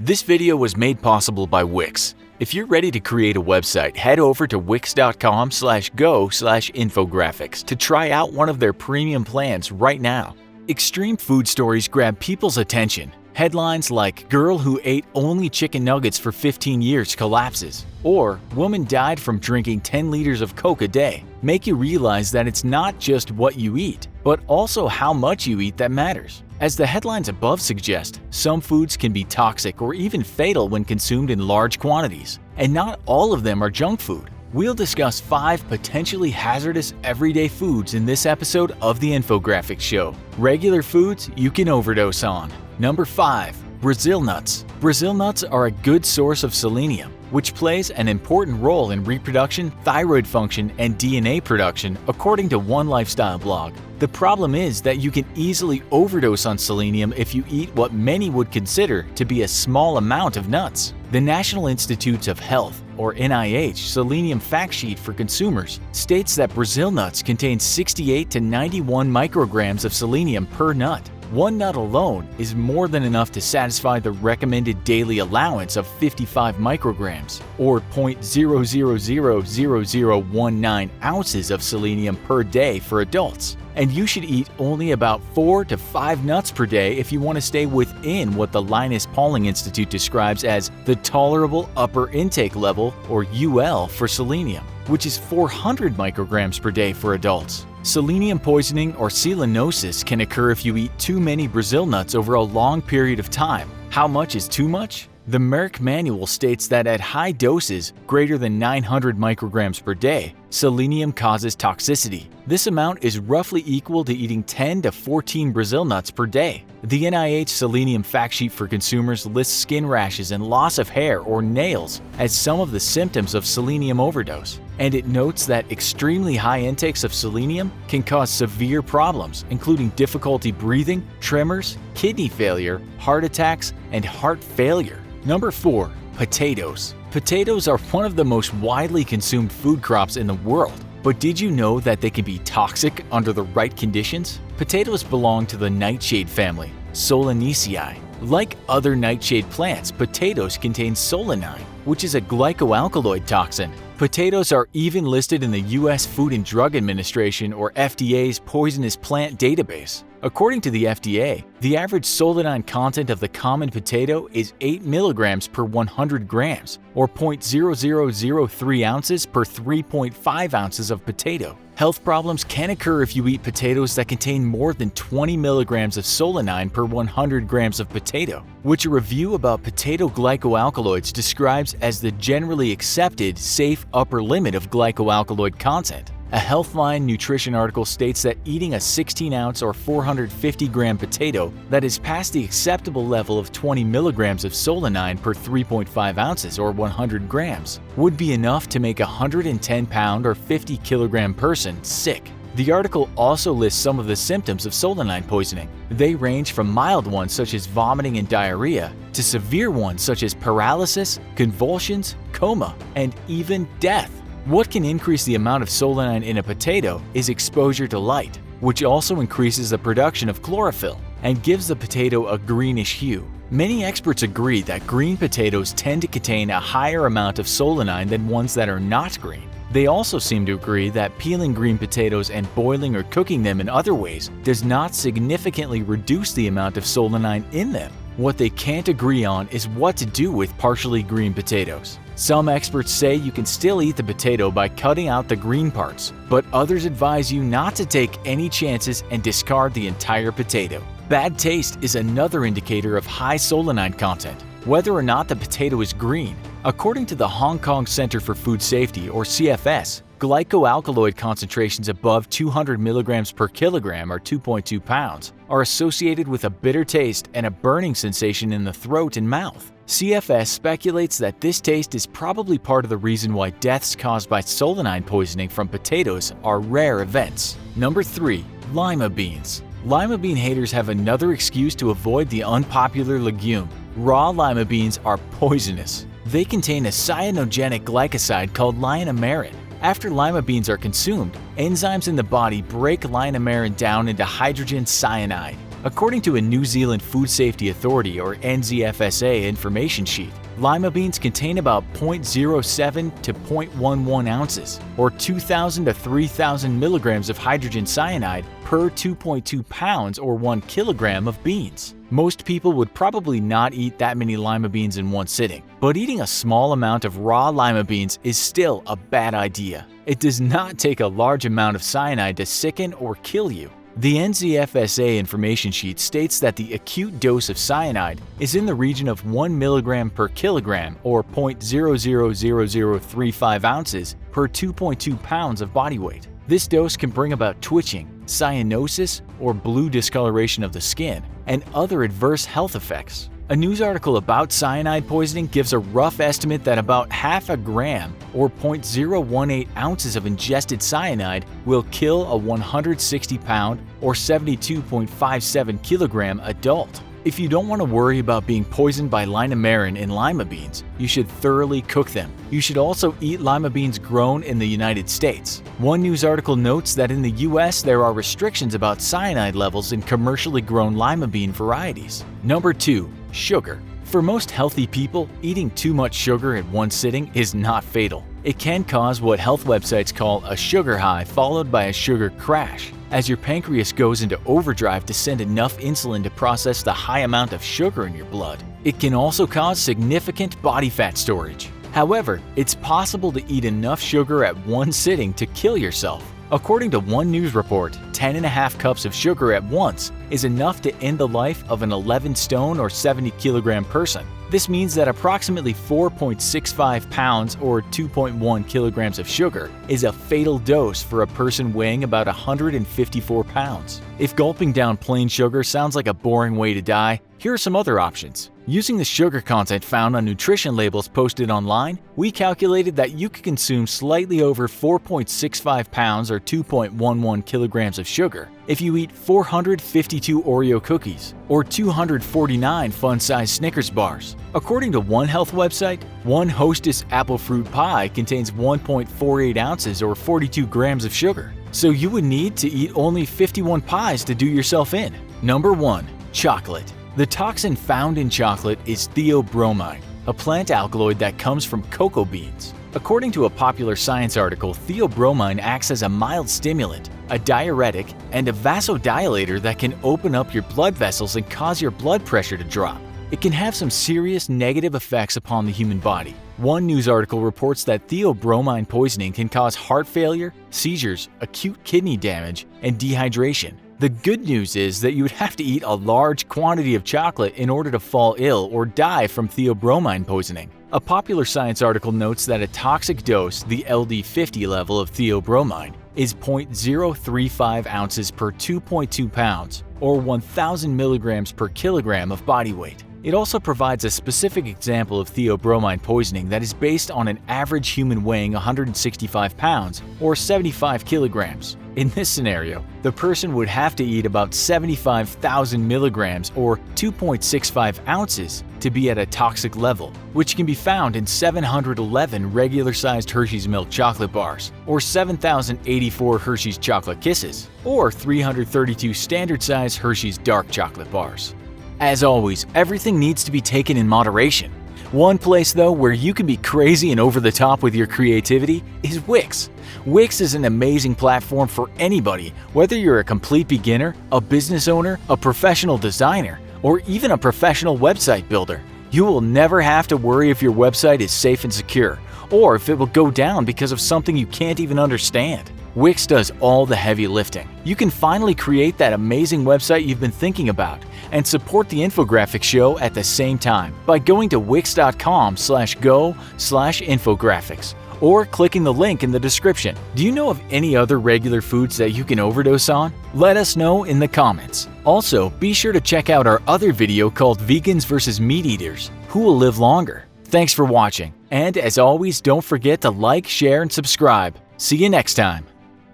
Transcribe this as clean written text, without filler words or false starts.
This video was made possible by Wix. If you're ready to create a website, head over to wix.com/go/infographics to try out one of their premium plans right now. Extreme food stories grab people's attention. Headlines like "Girl who ate only chicken nuggets for 15 years collapses" or "Woman died from drinking 10 liters of Coke a day" make you realize that it's not just what you eat, but also how much you eat that matters. As the headlines above suggest, some foods can be toxic or even fatal when consumed in large quantities, and not all of them are junk food. We'll discuss 5 potentially hazardous everyday foods in this episode of the Infographics Show. Regular foods you can overdose on. Number 5. Brazil nuts. Brazil nuts are a good source of selenium, which plays an important role in reproduction, thyroid function, and DNA production, according to one lifestyle blog. The problem is that you can easily overdose on selenium if you eat what many would consider to be a small amount of nuts. The National Institutes of Health, or NIH, Selenium Fact Sheet for Consumers states that Brazil nuts contain 68 to 91 micrograms of selenium per nut. One nut alone is more than enough to satisfy the recommended daily allowance of 55 micrograms, or 0.0000019 ounces of selenium per day for adults. And you should eat only about 4 to 5 nuts per day if you want to stay within what the Linus Pauling Institute describes as the tolerable upper intake level, or UL, for selenium, which is 400 micrograms per day for adults. Selenium poisoning or selenosis can occur if you eat too many Brazil nuts over a long period of time. How much is too much? The Merck manual states that at high doses, greater than 900 micrograms per day, selenium causes toxicity. This amount is roughly equal to eating 10 to 14 Brazil nuts per day. The NIH Selenium Fact Sheet for Consumers lists skin rashes and loss of hair or nails as some of the symptoms of selenium overdose, and it notes that extremely high intakes of selenium can cause severe problems, including difficulty breathing, tremors, kidney failure, heart attacks, and heart failure. Number 4. Potatoes. Potatoes are one of the most widely consumed food crops in the world. But did you know that they can be toxic under the right conditions? Potatoes belong to the nightshade family, Solanaceae. Like other nightshade plants, potatoes contain solanine, which is a glycoalkaloid toxin. Potatoes are even listed in the U.S. Food and Drug Administration, or FDA's poisonous plant database. According to the FDA, the average solanine content of the common potato is 8 milligrams per 100 grams, or 0.0003 ounces per 3.5 ounces of potato. Health problems can occur if you eat potatoes that contain more than 20 milligrams of solanine per 100 grams of potato, which a review about potato glycoalkaloids describes as the generally accepted safe upper limit of glycoalkaloid content. A Healthline nutrition article states that eating a 16-ounce or 450-gram potato that is past the acceptable level of 20 milligrams of solanine per 3.5 ounces or 100 grams would be enough to make a 110-pound or 50-kilogram person sick. The article also lists some of the symptoms of solanine poisoning. They range from mild ones such as vomiting and diarrhea to severe ones such as paralysis, convulsions, coma, and even death. What can increase the amount of solanine in a potato is exposure to light, which also increases the production of chlorophyll and gives the potato a greenish hue. Many experts agree that green potatoes tend to contain a higher amount of solanine than ones that are not green. They also seem to agree that peeling green potatoes and boiling or cooking them in other ways does not significantly reduce the amount of solanine in them. What they can't agree on is what to do with partially green potatoes. Some experts say you can still eat the potato by cutting out the green parts, but others advise you not to take any chances and discard the entire potato. Bad taste is another indicator of high solanine content, whether or not the potato is green. According to the Hong Kong Center for Food Safety, or CFS, glycoalkaloid concentrations above 200 milligrams per kilogram, or 2.2 pounds, are associated with a bitter taste and a burning sensation in the throat and mouth. CFS speculates that this taste is probably part of the reason why deaths caused by solanine poisoning from potatoes are rare events. Number 3. Lima beans. Lima bean haters have another excuse to avoid the unpopular legume. Raw lima beans are poisonous. They contain a cyanogenic glycoside called linamarin. After lima beans are consumed, enzymes in the body break linamarin down into hydrogen cyanide. According to a New Zealand Food Safety Authority or NZFSA information sheet, lima beans contain about 0.07 to 0.11 ounces, or 2,000 to 3,000 milligrams of hydrogen cyanide per 2.2 pounds or 1 kilogram of beans. Most people would probably not eat that many lima beans in one sitting, but eating a small amount of raw lima beans is still a bad idea. It does not take a large amount of cyanide to sicken or kill you. The NZFSA information sheet states that the acute dose of cyanide is in the region of 1 milligram per kilogram or 0.000035 ounces per 2.2 pounds of body weight. This dose can bring about twitching, cyanosis, or blue discoloration of the skin, and other adverse health effects. A news article about cyanide poisoning gives a rough estimate that about half a gram or 0.018 ounces of ingested cyanide will kill a 160-pound or 72.57 kilogram adult. If you don't want to worry about being poisoned by linamarin in lima beans, you should thoroughly cook them. You should also eat lima beans grown in the United States. One news article notes that in the US there are restrictions about cyanide levels in commercially grown lima bean varieties. Number 2. Sugar. For most healthy people, eating too much sugar at one sitting is not fatal. It can cause what health websites call a sugar high followed by a sugar crash, as your pancreas goes into overdrive to send enough insulin to process the high amount of sugar in your blood. It can also cause significant body fat storage. However, it's possible to eat enough sugar at one sitting to kill yourself. According to one news report, 10.5 cups of sugar at once is enough to end the life of an 11-stone or 70-kilogram person. This means that approximately 4.65 pounds or 2.1 kilograms of sugar is a fatal dose for a person weighing about 154 pounds. If gulping down plain sugar sounds like a boring way to die, here are some other options. Using the sugar content found on nutrition labels posted online, we calculated that you could consume slightly over 4.65 pounds or 2.11 kilograms of sugar if you eat 452 Oreo cookies or 249 fun-sized Snickers bars. According to one health website, one Hostess apple fruit pie contains 1.48 ounces or 42 grams of sugar. So you would need to eat only 51 pies to do yourself in. Number 1. Chocolate. The toxin found in chocolate is theobromine, a plant alkaloid that comes from cocoa beans. According to a popular science article, theobromine acts as a mild stimulant, a diuretic, and a vasodilator that can open up your blood vessels and cause your blood pressure to drop. It can have some serious negative effects upon the human body. One news article reports that theobromine poisoning can cause heart failure, seizures, acute kidney damage, and dehydration. The good news is that you would have to eat a large quantity of chocolate in order to fall ill or die from theobromine poisoning. A popular science article notes that a toxic dose, the LD50 level of theobromine, is 0.035 ounces per 2.2 pounds, or 1,000 milligrams per kilogram of body weight. It also provides a specific example of theobromine poisoning that is based on an average human weighing 165 pounds or 75 kilograms. In this scenario, the person would have to eat about 75,000 milligrams or 2.65 ounces to be at a toxic level, which can be found in 711 regular-sized Hershey's milk chocolate bars, or 7,084 Hershey's chocolate kisses, or 332 standard-sized Hershey's dark chocolate bars. As always, everything needs to be taken in moderation. One place, though, where you can be crazy and over the top with your creativity is Wix. Wix is an amazing platform for anybody, whether you're a complete beginner, a business owner, a professional designer, or even a professional website builder. You will never have to worry if your website is safe and secure, or if it will go down because of something you can't even understand. Wix does all the heavy lifting. You can finally create that amazing website you've been thinking about and support the Infographics Show at the same time by going to wix.com/go/infographics or clicking the link in the description. Do you know of any other regular foods that you can overdose on? Let us know in the comments. Also, be sure to check out our other video called Vegans vs. Meat Eaters, Who Will Live Longer? Thanks for watching, and as always, don't forget to like, share, and subscribe. See you next time.